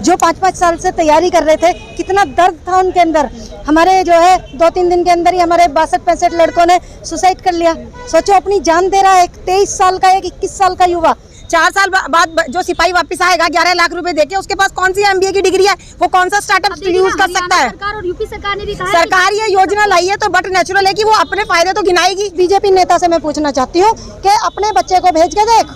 जो 5-5 साल से तैयारी कर रहे थे, कितना दर्द था उनके अंदर। हमारे जो है 2-3 दिन के अंदर ही हमारे 62-65 लड़कों ने सुसाइड कर लिया। सोचो, अपनी जान दे रहा है एक 23 साल का, एक 21 साल का युवा। 4 साल बाद जो सिपाही वापस आएगा 11 लाख रुपए देके, उसके पास कौन सी MBA की डिग्री है, वो कौन सा स्टार्टअप यूज कर सकता है। सरकार और यूपी सरकार ने भी कहा सरकार ये योजना लाई है तो बट नेचुरल है कि वो अपने फायदे तो गिनाएगी। बीजेपी नेता से मैं पूछना चाहती हूँ कि अपने बच्चे को भेज के देख,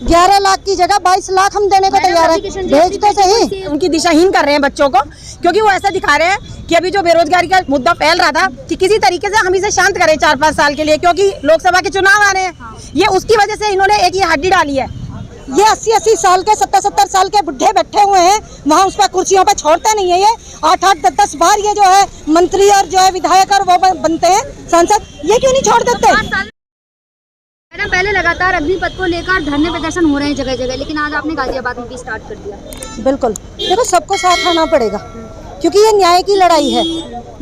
11 लाख की जगह 22 लाख हम देने को तैयार है, भेज तो सही। उनकी दिशाहीन कर रहे हैं बच्चों को, क्योंकि वो ऐसा दिखा रहे हैं कि अभी जो बेरोजगारी का मुद्दा फैल रहा था कि किसी तरीके से हम इसे शांत करें 4-5 साल के लिए, क्योंकि लोकसभा के चुनाव आ रहे हैं। ये उसकी वजह से इन्होंने एक ये हड्डी डाली है। ये 80-80 साल के 70-70 साल के बुढ़े बैठे हुए हैं वहाँ, उस पर कुर्सियों पर छोड़ते नहीं है। ये 8-8-10 बार ये जो है मंत्री और जो है विधायक और वो बनते हैं सांसद, ये क्यों नहीं छोड़ देते। मैडम, पहले लगातार अग्निपथ को लेकर धरने प्रदर्शन हो रहे हैं जगह जगह, लेकिन आज आपने गाजियाबाद में भी स्टार्ट कर दिया। बिल्कुल, देखो सबको साथ आना पड़ेगा, क्योंकि ये न्याय की लड़ाई है।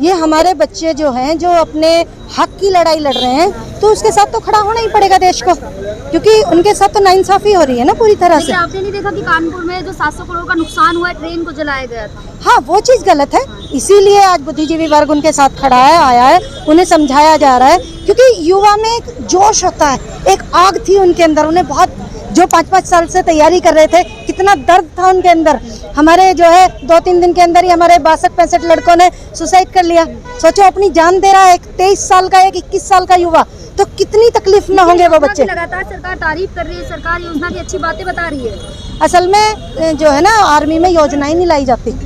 ये हमारे बच्चे जो हैं, जो अपने हक की लड़ाई लड़ रहे हैं, तो उसके साथ तो खड़ा होना ही पड़ेगा देश को, क्योंकि उनके साथ तो नाइंसाफी हो रही है ना पूरी तरह से। आपने नहीं देखा कि कानपुर में जो 700 करोड़ का नुकसान हुआ है, ट्रेन को जलाया गया था। हाँ, वो चीज़ गलत है, इसीलिए आज बुद्धिजीवी वर्ग उनके साथ खड़ा है, आया है, उन्हें समझाया जा रहा है, क्योंकि युवा में एक जोश होता है, एक आग थी उनके अंदर। उन्हें बहुत, जो 5-5 साल से तैयारी कर रहे थे, कितना दर्द था उनके अंदर। हमारे जो है 2-3 दिन के अंदर ही हमारे 62-65 लड़कों ने सुसाइड कर लिया। सोचो, अपनी जान दे रहा है एक 23 साल का, एक 21 साल का युवा, तो कितनी तकलीफ में होंगे वो बच्चे। लगातार सरकार तारीफ कर रही है, सरकार योजना की अच्छी बातें बता रही है। असल में जो है ना, आर्मी में योजनाएं नहीं लाई जाती।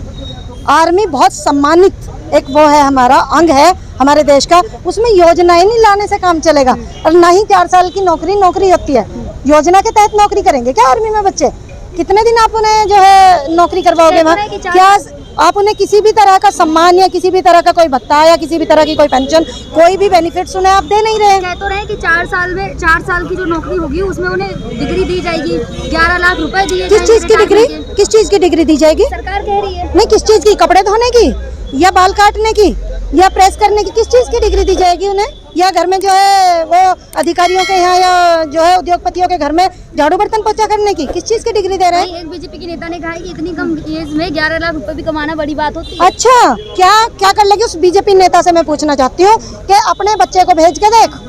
आर्मी बहुत सम्मानित एक वो है, हमारा अंग है हमारे देश का, उसमें योजनाएं नहीं लाने से काम चलेगा। और ना ही 4 साल की नौकरी होती है। योजना के तहत नौकरी करेंगे क्या आर्मी में बच्चे? कितने दिन आप उन्हें जो है नौकरी करवाओगे वहाँ? क्या आप उन्हें किसी भी तरह का सम्मान या किसी भी तरह का कोई भत्ता या किसी भी तरह की कोई पेंशन, कोई भी बेनिफिट्स उन्हें आप दे नहीं रहे। कह तो रहे कि 4 साल की जो नौकरी होगी उसमें उन्हें डिग्री दी जाएगी, 11 लाख रुपए दिए। किस चीज की डिग्री? किस चीज की डिग्री दी जाएगी? सरकार कह रही है। नहीं, किस चीज की? कपड़े धोने की या बाल काटने की या प्रेस करने की? किस चीज की डिग्री दी जाएगी उन्हें? या घर में जो है वो अधिकारियों के यहाँ या जो है उद्योगपतियों के घर में झाड़ू बर्तन पोछा करने की? किस चीज की डिग्री दे रहे हैं? एक बीजेपी के नेता ने कहा है कि इतनी कम एज में 11 लाख रुपए भी कमाना बड़ी बात होती है। अच्छा, क्या कर लेगी उस बीजेपी नेता से मैं पूछना चाहती हूँ कि अपने बच्चे को भेज के देख,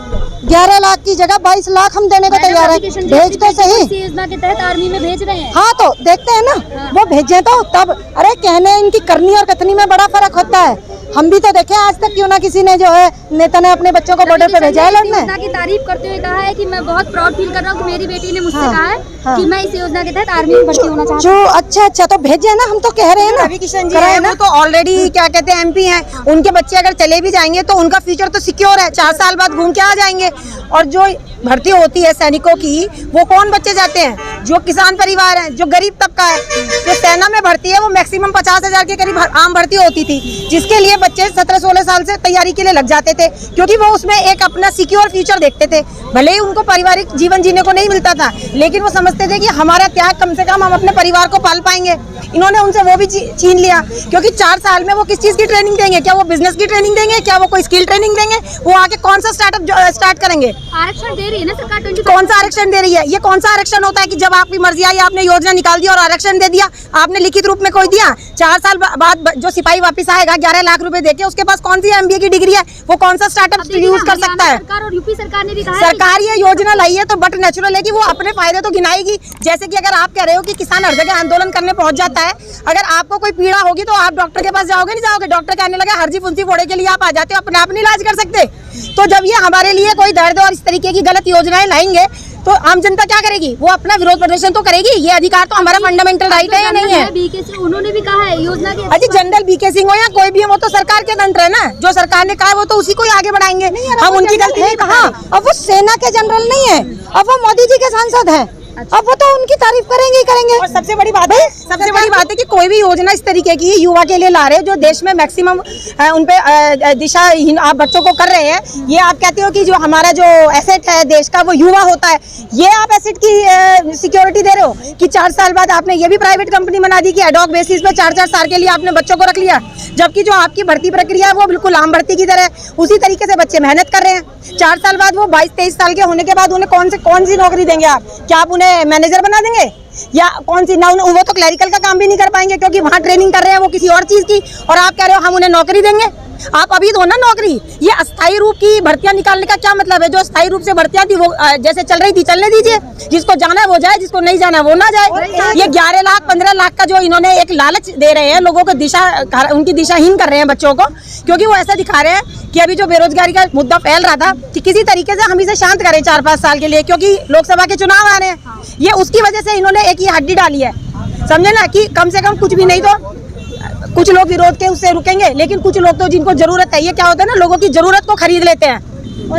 11 लाख की जगह 22 लाख हम देने को तैयार है, भेज तो सही। योजना के तहत आर्मी में भेज रहे हैं। हाँ, तो देखते हैं ना, वो भेजे तो तब। अरे, कहने इनकी करनी और कथनी में बड़ा फर्क होता है। हम भी तो देखें, आज तक क्यों ना किसी ने जो है नेता ने अपने बच्चों को बॉर्डर पे भेजा है लड़ने। योजना की तारीफ करते हुए कहा है कि मैं बहुत प्राउड फील कर रहा हूँ कि मेरी बेटी ने मुझसे कहा है कि मैं इस योजना के तहत आर्मी में भर्ती होना चाहती हूँ। अच्छा, तो भेजे ना, हम तो कह रहे हैं ना। रवि किशन जी है, वो तो ऑलरेडी क्या कहते हैं MP हैं, उनके बच्चे अगर चले भी जाएंगे तो उनका फ्यूचर तो सिक्योर है, 4 साल बाद घूम के आ जाएंगे। और जो भर्ती होती है सैनिकों की, वो कौन बच्चे जाते हैं? जो किसान परिवार है, जो गरीब तबका है। जो सेना में भर्ती है वो मैक्सिमम 50,000 के करीब आम भर्ती होती थी, जिसके लिए बच्चे 17-16 साल से तैयारी के लिए लग जाते थे, क्योंकि वो उसमें एक अपना सिक्योर फ्यूचर देखते थे। भले ही उनको पारिवारिक जीवन जीने को नहीं मिलता था, लेकिन वो समझते थे कि हमारा त्याग कम से कम हम अपने परिवार को पाल पाएंगे। इन्होंने उनसे वो भी छीन लिया, क्योंकि 4 साल में वो किस चीज की ट्रेनिंग देंगे? क्या वो बिजनेस की ट्रेनिंग देंगे? क्या वो कोई स्किल ट्रेनिंग देंगे? वो आगे कौन सा स्टार्टअप स्टार्ट करेंगे? आरक्षण दे रही है ना सरकार। कौन सा आरक्षण दे रही है? ये कौन सा आरक्षण होता है कि जब आपकी मर्जी आई आपने योजना निकाल दी और आरक्षण दे दिया? आपने लिखित रूप में कोई दिया? 4 साल बाद जो सिपाही वापस आएगा 11 लाख रुपए देके, उसके पास कौन सी MBA की डिग्री है, वो कौन सा स्टार्टअप यूज कर सकता है। सरकार और यूपी सरकार ने भी कहा सरकार ये योजना लाई है तो बट नेचुरल है कि वो अपने फायदे तो गिनाएगी। जैसे कि अगर आप कह रहे हो कि किसान हर जगह आंदोलन करने पहुंच जाता है, अगर आपको कोई पीड़ा होगी तो आप डॉक्टर के पास जाओगे? नहीं जाओगे। डॉक्टर कहने लगे हर्जी फुंसी फोड़े के लिए आप आ जाते हो, अपने आप नहीं इलाज कर सकते। तो जब ये हमारे लिए कोई दर्द और इस तरीके की गलत योजनाएं लाएंगे तो आम जनता क्या करेगी? वो अपना विरोध प्रदर्शन तो करेगी। ये अधिकार तो हमारा फंडामेंटल राइट है या नहीं है? उन्होंने भी कहा है योजना के। अजी, जनरल BK सिंह हो या कोई भी हो, वो तो सरकार के तंत्र है ना। जो सरकार ने कहा वो तो उसी को ही आगे बढ़ाएंगे। हम उनकी गलती नहीं कहा। अब वो सेना के जनरल नहीं है, अब वो मोदी जी के सांसद हैं। अब वो तो उनकी तारीफ करेंगे ही करेंगे। और सबसे बड़ी बात है कि कोई भी योजना इस तरीके की युवा के लिए ला रहे हैं, जो देश में मैक्सिमम उनपे दिशा आप बच्चों को कर रहे हैं। ये आप कहते हो कि जो हमारा जो एसेट है देश का वो युवा होता है, ये आप एसेट की सिक्योरिटी दे रहे हो कि 4 साल बाद आपने ये भी प्राइवेट कंपनी बना दी कि एडॉक बेसिस पे 4-4 साल के लिए आपने बच्चों को रख लिया, जबकि जो आपकी भर्ती प्रक्रिया है वो बिल्कुल आम भर्ती की तरह उसी तरीके से बच्चे मेहनत कर रहे हैं। 4 साल बाद वो 22-23 साल के होने के बाद उन्हें कौन सी नौकरी देंगे आप? क्या आप उन्हें उन्हें मैनेजर बना देंगे या कौन सी ना वो तो क्लरिकल का काम भी नहीं कर पाएंगे क्योंकि वहाँ ट्रेनिंग कर रहे हैं वो किसी और चीज़ की, और आप कह रहे हो हम उन्हें नौकरी देंगे। आप अभी दो ना नौकरी। ये अस्थायी रूप की भर्तियां निकालने का क्या मतलब है? जो अस्थायी रूप से भर्तियां थी वो जैसे चल रही थी चलने दीजिए, जिसको जाना है वो जाए, जिसको नहीं जाना है वो ना जाए। ये 11 लाख 15 लाख का जो इन्होंने एक लालच दे रहे हैं लोगों को, उनकी दिशाहीन कर रहे हैं बच्चों को, क्योंकि वो ऐसा दिखा रहे हैं कि अभी जो बेरोजगारी का मुद्दा फैल रहा था कि किसी तरीके से हम इसे शांत करें 4-5 साल के लिए, क्योंकि लोकसभा के चुनाव आ रहे हैं। ये उसकी वजह से इन्होंने एक ये हड्डी डाली है, समझे ना, कि कम से कम कुछ भी नहीं तो कुछ लोग विरोध के उससे रुकेंगे, लेकिन कुछ लोग तो जिनको जरूरत है, ये क्या होता है ना, लोगों की जरूरत को खरीद लेते हैं,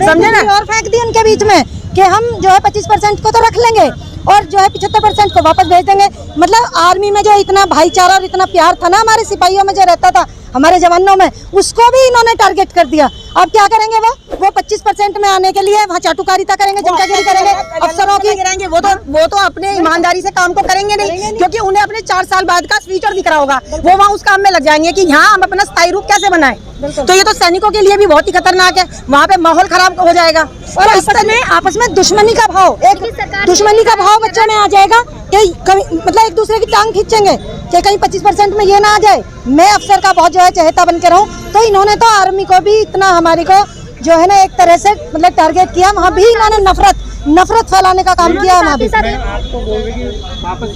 समझे ना। और फेंक दी उनके बीच में कि हम जो है 25% को तो रख लेंगे और जो है 75% को वापस भेज देंगे। मतलब आर्मी में जो इतना भाईचारा और इतना प्यार था ना हमारे सिपाहियों में जो रहता था, हमारे जवानों में, उसको भी इन्होंने टारगेट कर दिया। अब क्या करेंगे वो 25% में आने के लिए वहाँ चाटुकारिता करेंगे, जनतागिरी करेंगे, अफसरों की करेंगे। वो तो अपने ईमानदारी से काम को करेंगे नहीं, क्योंकि उन्हें अपने 4 साल बाद का फ्यूचर दिख रहा होगा। वो वहाँ उस काम में लग जाएंगे कि यहाँ हम अपना स्थायी रूप कैसे बनाएं। तो ये तो सैनिकों के लिए भी बहुत ही खतरनाक है, वहाँ पे माहौल खराब हो जाएगा। और आपस में दुश्मनी का भाव, एक दुश्मनी का भाव बच्चों में आ जाएगा कि मतलब एक दूसरे की टांग खींचेंगे कि कहीं 25% में ये ना आ जाए, मैं अफसर का बहुत जो है चहेता बन के रहूं। तो इन्होंने तो आर्मी को भी इतना हमारी को जो है ना एक तरह से मतलब टारगेट किया, वहाँ भी इन्होंने नफरत फैलाने का काम किया। वहाँ भी आपको बोल रहे कि वापस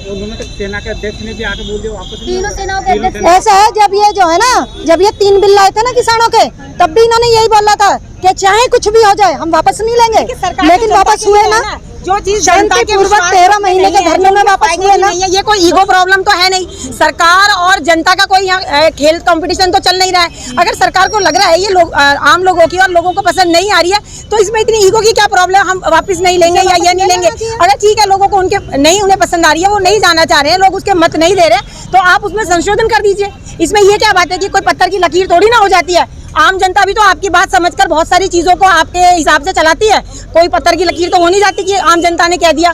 उन्होंने सेना के अध्यक्ष ने भी आके बोल दिया वापस। तीनों सेनाओं के अध्यक्ष ऐसा है, जब ये जो है ना, जब ये 3 बिल लाए थे ना किसानों के, तब भी इन्होंने यही बोला था कि चाहे कुछ भी हो जाए हम वापस नहीं लेंगे, लेकिन वापस हुए ना, जो चीज शांतिपूर्वक 13 महीने के धरने में वापस हुए ना। ये कोई ईगो प्रॉब्लम तो है नहीं, सरकार और जनता का कोई यहाँ खेल कंपटीशन तो चल नहीं रहा है। अगर सरकार को लग रहा है ये लोग आम लोगों की और लोगों को पसंद नहीं आ रही है, तो इसमें इतनी ईगो की क्या प्रॉब्लम, हम वापस नहीं लेंगे या ये नहीं लेंगे। अगर ठीक है लोगों को उनके नहीं उन्हें पसंद आ रही है, वो नहीं जाना चाह रहे हैं, लोग उसके मत नहीं दे रहे, तो आप उसमें संशोधन कर दीजिए। इसमें ये क्या बात है कि कोई पत्थर की लकीर थोड़ी ना हो जाती है। आम जनता भी तो आपकी बात समझकर बहुत सारी चीजों को आपके हिसाब से चलाती है, कोई पत्थर की लकीर तो हो नहीं जाती कि आम जनता ने कह दिया।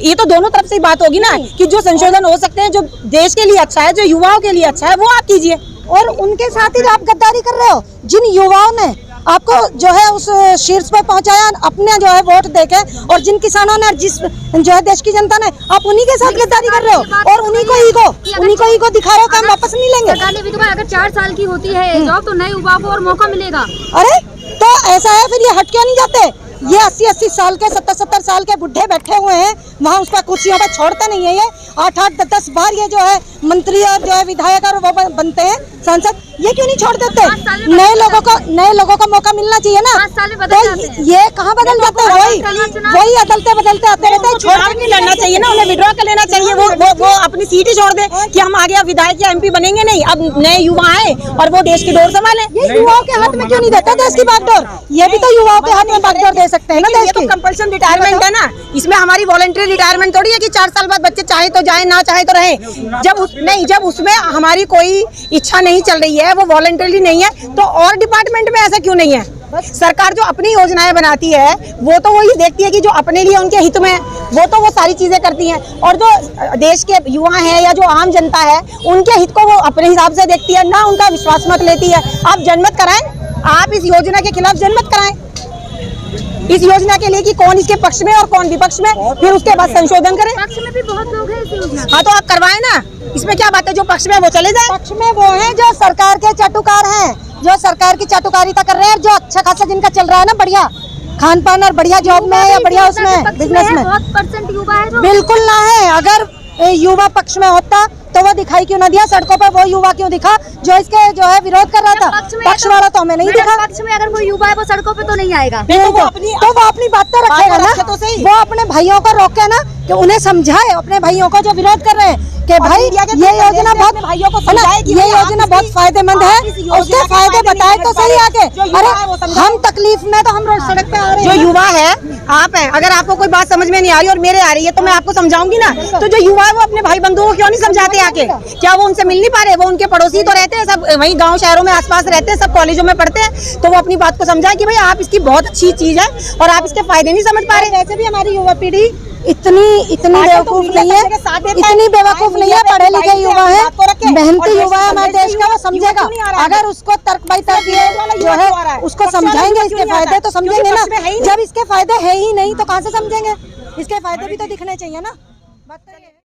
ये तो दोनों तरफ से बात होगी ना कि जो संशोधन हो सकते हैं, जो देश के लिए अच्छा है, जो युवाओं के लिए अच्छा है, वो आप कीजिए। और उनके साथ ही आप गद्दारी कर रहे हो, जिन युवाओं ने आपको जो है उस शीर्ष पर पहुंचाया अपने जो है वोट देके, और जिन किसानों ने, जिस जो है देश की जनता ने, आप उन्हीं के साथ गद्दारी कर रहे हो और उन्हीं को ईगो दिखा रहे हो कि हम वापस नहीं लेंगे। सरकार ने भी तो कहा अगर 4 साल की होती है जॉब तो नए युवाओं को और मौका मिलेगा। अरे तो ऐसा है, फिर ये हट क्यों नहीं जाते? ये 80-80 साल के 70-70 साल के बुढ़े बैठे हुए हैं वहाँ, उस पर कुर्सियों पर छोड़ते नहीं है। ये 8-8-10 बार ये जो है मंत्री और जो है विधायक और वो बनते हैं सांसद, ये क्यों नहीं छोड़ देते? नए लोगों को मौका मिलना चाहिए ना। 5 साल में बदल जाते हैं। ये कहाँ बदल जाते हैं? वही बदलते आते रहते हैं। छोड़ नहीं लड़ना चाहिए ना, उन्हें विड्रॉ कर लेना चाहिए। वो अपनी सीट ही छोड़ दे कि हम आगे अब विधायक या MP बनेंगे नहीं, अब नए युवा आए और वो देश की डोर संभाले। ये युवाओं के हाथ में क्यों नहीं देता देश की बागडोर? ये भी तो युवाओं के हाथ में बागडोर दे सकते हैं ना देश की। कंपल्सन रिटायरमेंट है ना, इसमें हमारी वॉलंटरी रिटायरमेंट थोड़ी है कि 4 साल बाद बच्चे चाहे तो जाए, ना चाहे तो रहे। जब उसमें हमारी कोई इच्छा नहीं चल रही है, वो वॉलंटरी नहीं है, तो और डिपार्टमेंट में ऐसा क्यों नहीं है? सरकार जो अपनी योजनाएं बनाती है वो तो वही देखती है कि जो अपने लिए उनके हित में, वो सारी चीजें करती हैं, और जो देश के युवा हैं या जो आम जनता है उनके हित को वो अपने हिसाब से देखती है, ना उनका विश्वास मत लेती है। आप जनमत कराएं, आप इस योजना के खिलाफ जनमत कराएं, इस योजना के लिए कि कौन इसके पक्ष में और कौन विपक्ष में, फिर उसके बाद संशोधन करें। पक्ष में भी बहुत लोग हैं इस योजना। हाँ तो आप करवाएं ना, इसमें क्या बात है? जो पक्ष में वो चले जाए। पक्ष में वो हैं जो सरकार के चाटुकार हैं, जो सरकार की चाटुकारिता कर रहे हैं, जो अच्छा खासा जिनका चल रहा है ना, बढ़िया खान पान और बढ़िया जॉब में या बढ़िया उसमें बिजनेस में। बहुत % युवा है जो बिल्कुल ना है। अगर युवा पक्ष में होता तो वो दिखाई क्यों ना दिया सड़कों पर? वो युवा क्यों दिखा जो इसके जो है विरोध कर रहा था? पक्ष वाला तो हमें नहीं दिखा। पक्ष में अगर वो युवा है वो सड़कों पे तो नहीं आएगा। तो वो अपनी बात तो रखेगा ना, वो अपने भाइयों को रोके ना, कि उन्हें समझाए, अपने भाइयों को जो विरोध कर रहे हैं कि भाई ये योजना बहुत भाइयों को समझाए कि ये योजना बहुत फायदेमंद है, उसके फायदे बताए तो सही आके। अरे हम तकलीफ में तो हम रोज सड़क पे आ रहे हैं। जो युवा है आप हैं, अगर आपको कोई बात समझ में नहीं आ रही और मेरे आ रही है तो मैं आपको समझाऊंगी ना। तो जो युवा है वो अपने भाई बंधुओं को क्यों नहीं समझाते आके? क्या वो उनसे मिल नहीं पा रहे? वो उनके पड़ोसी तो रहते हैं, सब वही गांव शहरों में आसपास रहते हैं, सब कॉलेजों में पढ़ते हैं, तो वो अपनी बात को समझाए कि भाई आप इसकी बहुत अच्छी चीज है और आप इसके फायदे नहीं समझ पा रहे। वैसे भी हमारी युवा पीढ़ी इतनी बेवकूफ नहीं है, इतनी बेवकूफ नहीं है, पढ़े लिखे युवा है, मेहनती युवा है हमारे देश का, वो समझेगा। अगर उसको तर्क बाई तर्क ये जो है उसको समझाएंगे इसके फायदे तो समझेंगे ना। जब इसके फायदे है ही नहीं तो कहाँ से समझेंगे? इसके फायदे भी तो दिखने चाहिए ना। बात तो ये है।